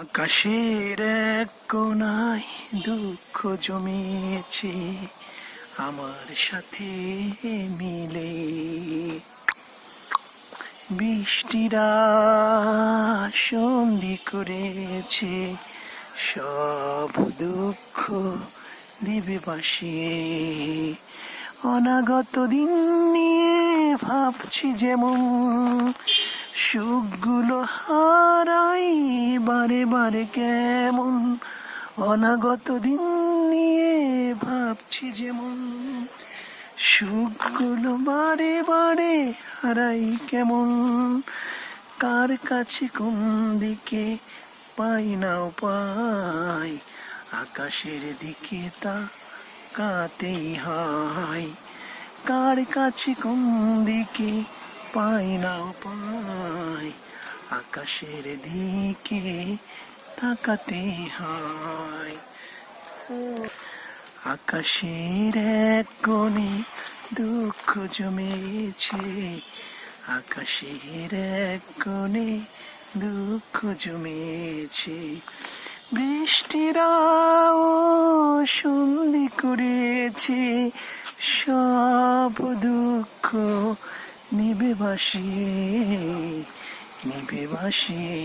আকাশের এক কোণায় দুঃখ জমেছে আমার সাথে মিলে, বৃষ্টিরা সন্ধি করেছে সব দুঃখ দিবে ভাসিয়ে। অনাগত দিন নিয়ে ভাবছি যেমন, সুখগুলো হারাই বারে বারে কেমন। অনাগত দিন নিয়ে ভাবছি যেমন, সুখগুলো বারে বারে হারাই কেমন। কার কাছে কোন দিকে পাই না উপায়, আকাশের দিকে তাকাতেই হয়। কার কাছে কোন দিকে পাই না উপায়, আকাশের দিকে তাকাতেই হয়। আকাশের এক কোণে দুঃখ জমেছে, আকাশের এক কোণে দুঃখ জমেছে। বৃষ্টিরাও সন্ধি করেছে সব দুঃখ নিবে ভাসিয়ে, নিবে ভাসিয়ে।